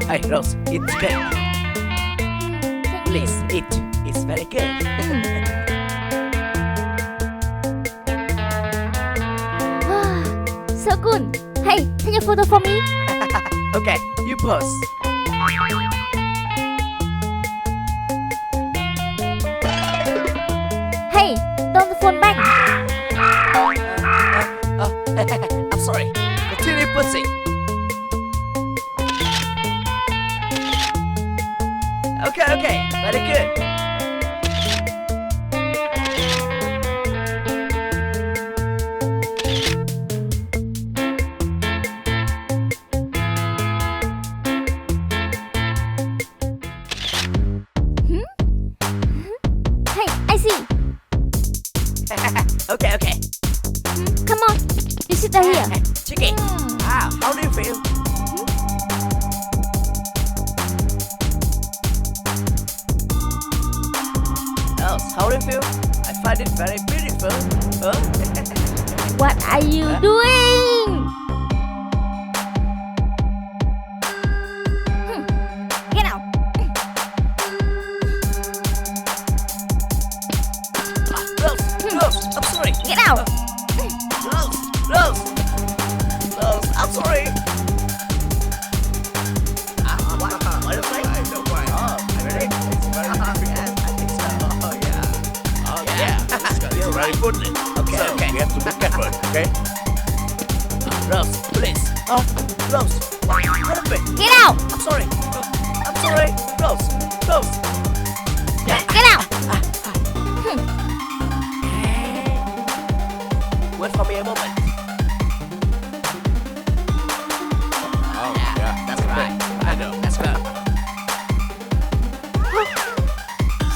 Hey, Rose, it's good. Please eat. It's very good. So good. Hey, take a photo for me. Okay, you pose. Hey, don't phone back. I'm sorry. Continue posing. Okay, very good. Hey, I see. Okay. Come on, you sit right here. Chicky, how do you feel? Rose, how do you feel? I find it very beautiful. Huh? What are you doing? Get out. Rose, I'm sorry. Get out. Rose, I'm sorry. What do you say? No way. Oh, really? It's very difficult. I think so. Oh, yeah. Oh, yeah. It's very good. Okay, So, okay. we have to be careful, okay? Rose, please. Oh, Rose, help me. Get out. I'm sorry. Rose. Get out. Wait for me a moment. Oh, yeah. That's right. I know. Let's go.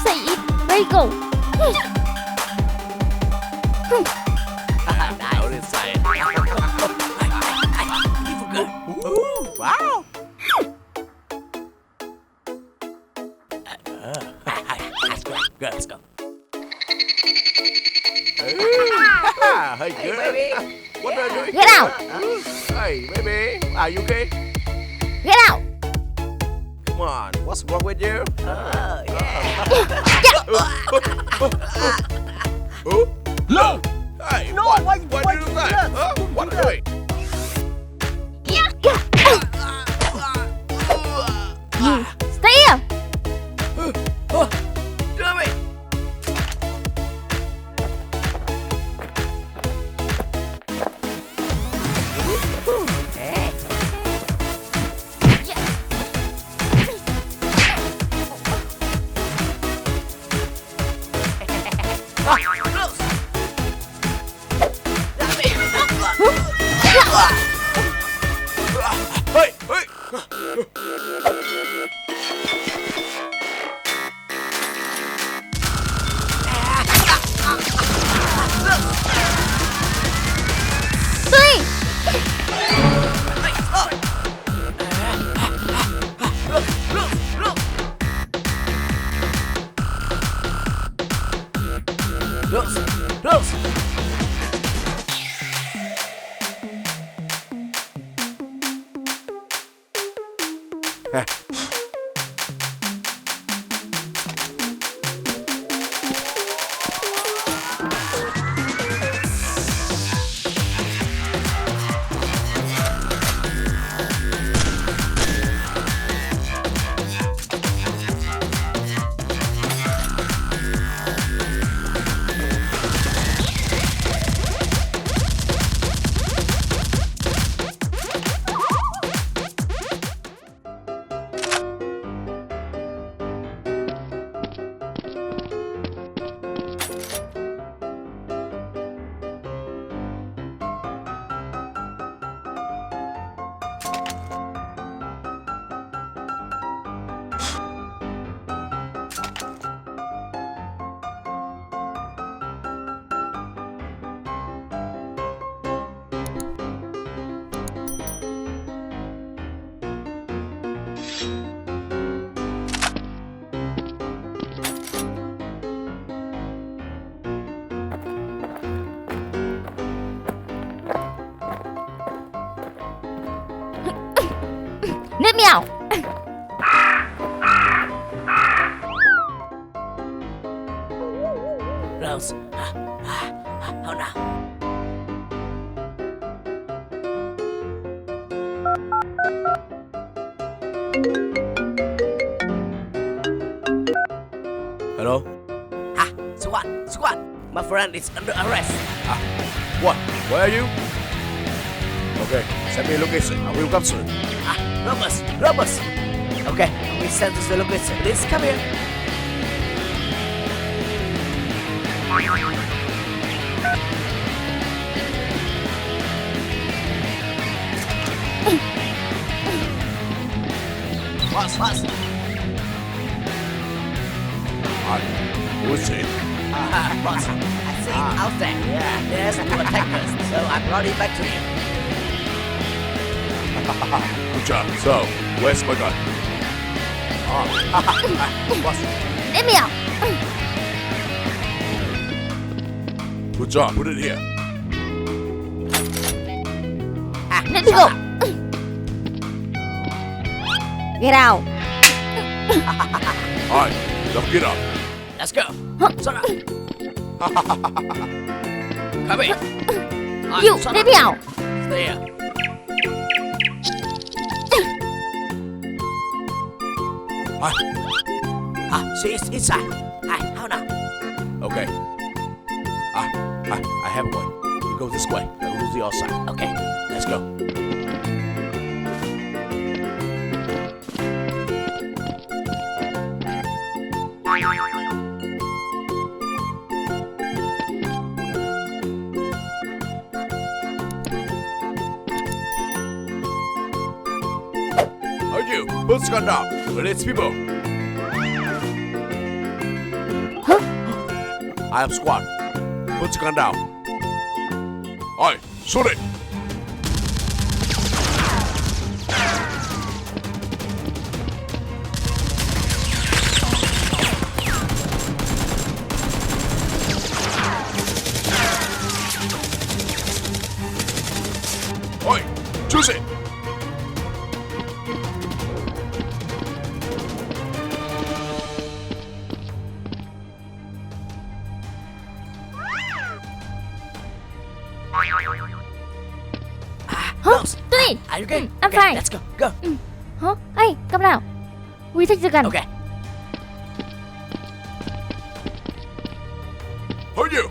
Say it. Very go. How did it say it? Ooh, wow. Let's go. Hey, Hey, good. baby. What are you doing? Get out. Hey, baby. Are you okay? Get out. Come on. What's wrong with you? Oh, yeah. Oh, no. Hey, No, what? why Why you did you do that? do that? Huh? Don't What do are you doing? Stay here. Damn it. Hey. Close. Damn it. Hey. Three. Close. Let me out. Rose. Hold on. Hello? SWAT. My friend is under arrest. What? Where are you? Okay, send me a location. I will come soon. Robbers. Okay, we send us the location. Please come here. Boss. Who is it? Boss, I see him out there. Yeah, there's two attackers, so I brought him back to you. Good job. So, where's my gun? Boss. Let me out. Good job. Put it here. Let me go. Get out. Alright, now get up. Let's go. Shut up. Come here. You, shut let up. me out. Stay here. She's inside. How now? Okay. I have one. You go this way. I will do the other side. Okay. Let's go. Are you? Put the gun down. Release people. Huh? I have squad. Put the gun down. Alright, shoot it. Oi, choose it. Rose, Tony. are you okay? I'm Okay, fine. Let's go. Hả? Ê, cầm nào. We take the gun. Okay. Are you?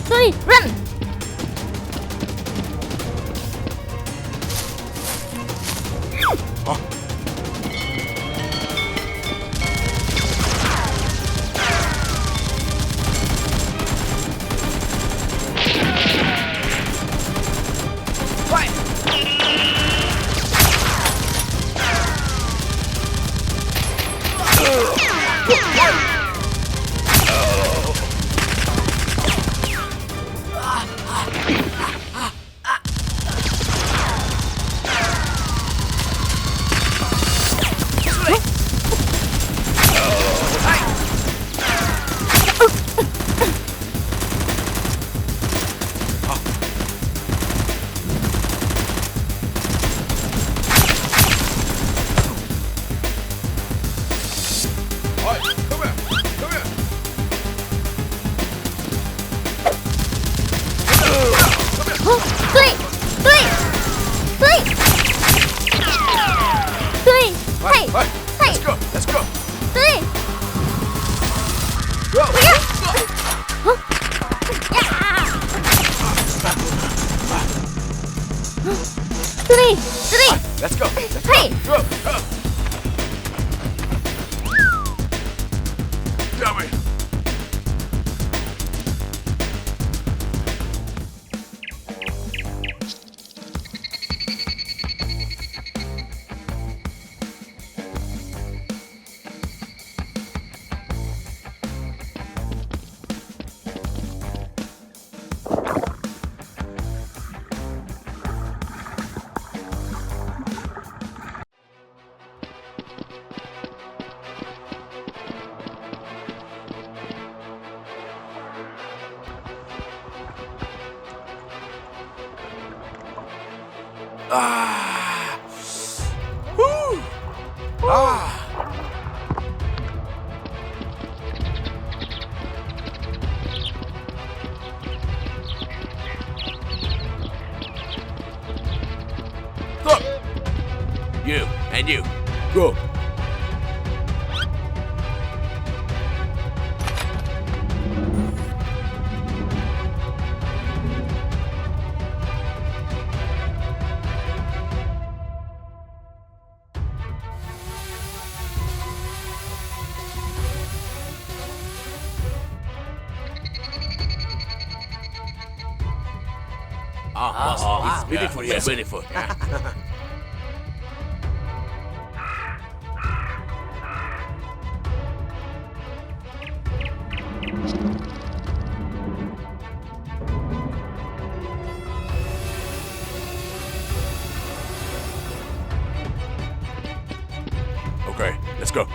Tony, run. Alright, come here. Come here. Tony, Tony. Hey, Alright, hey, let's go. Let's go. Tony. Go. Tony, Let's go. Let's go. Hey. Go. Go. Damn it. Ah. Woo. Ah. Look. You and you. Go. It's beautiful, yes. Beautiful. Yeah. Okay, let's go.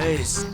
Nice.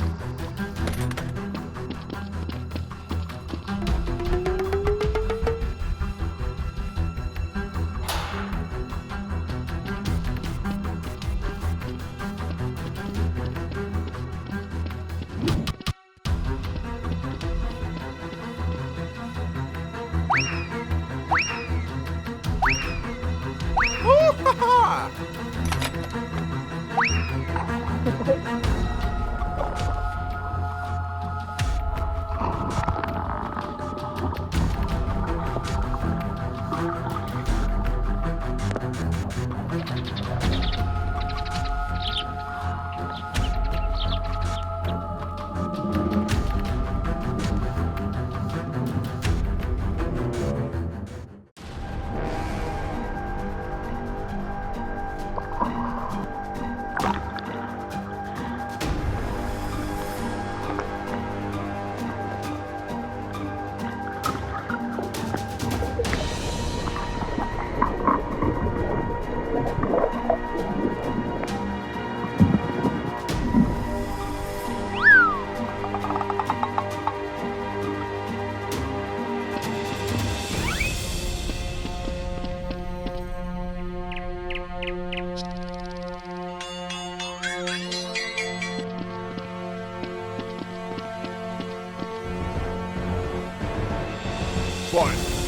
Fine.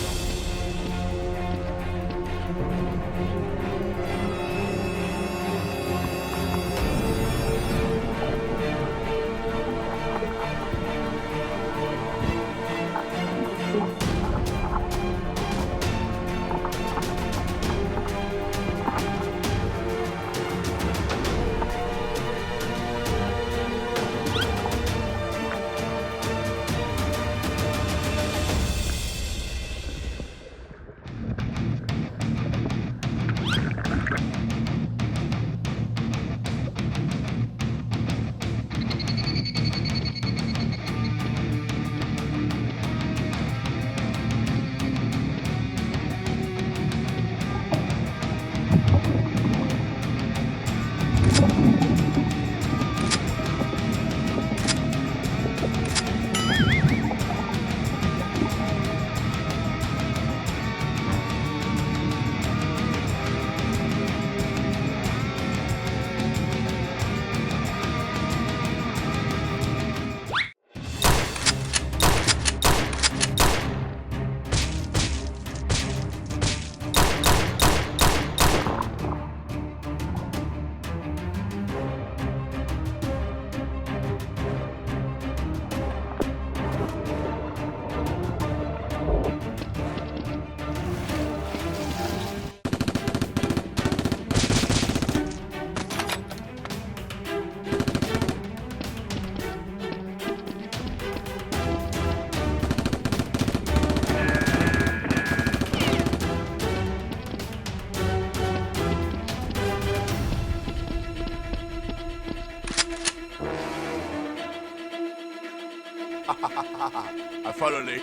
finally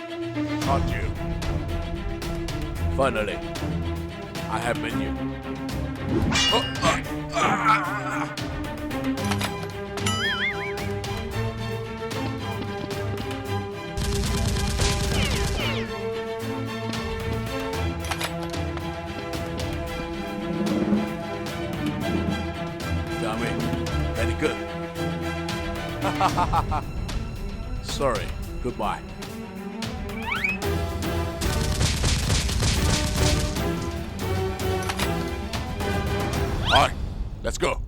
caught you. Finally, I have met you. Dummy, very good. Sorry, goodbye. Alright, let's go.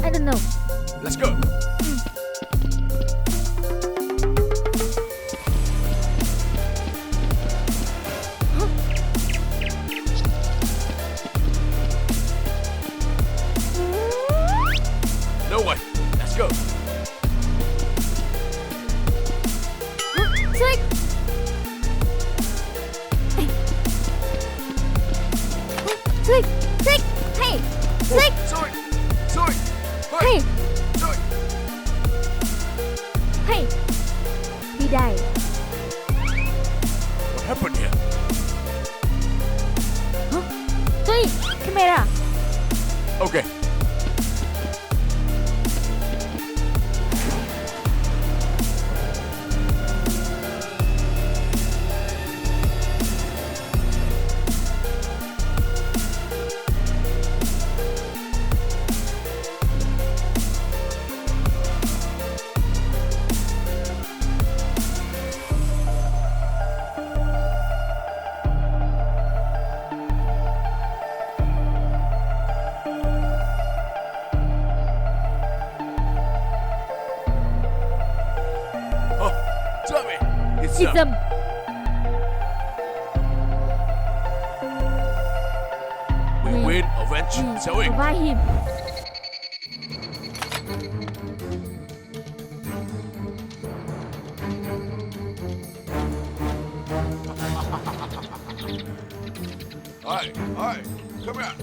I don't know. Let's go. No way. Let's go. Sonic! Sonic! Sonic! Hey! Sonic! Sorry. Sorry. Hey! Sorry. Hey! He died. What happened here? Sonic! Camera! Okay. Oh, Tommy, it's It's them! we win, avenge, Zoe. Survive him! Hi, come here.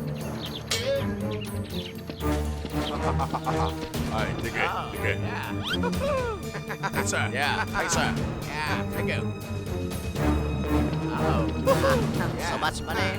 Hi, take it. Yes, sir. Yeah. Thanks, sir. Yeah, thank you. Oh, so much money.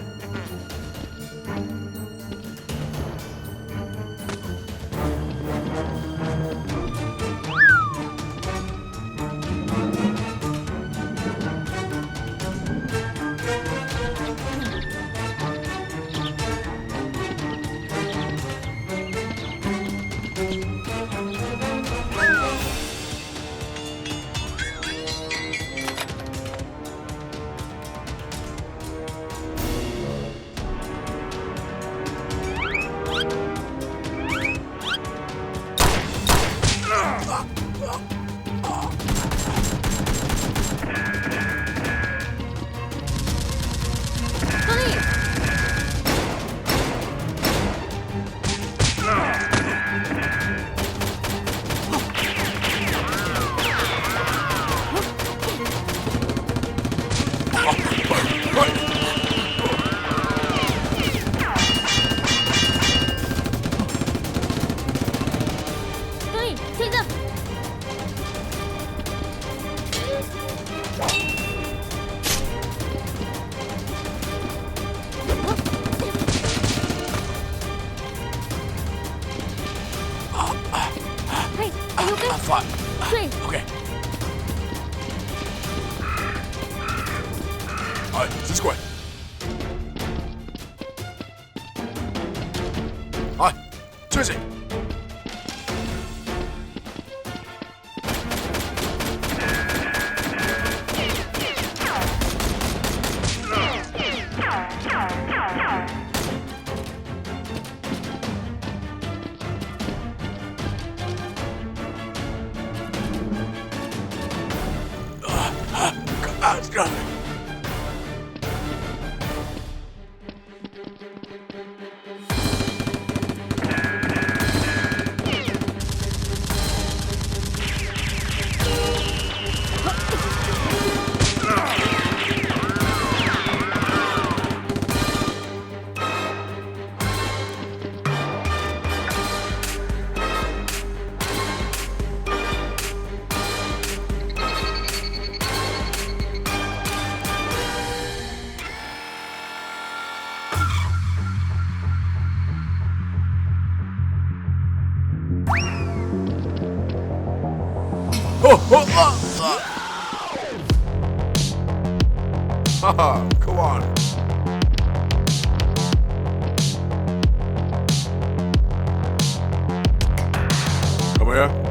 Fine. Great. Okay. Alright, this way. Alright, Tracy. Let's go. Haha, come on. Come here.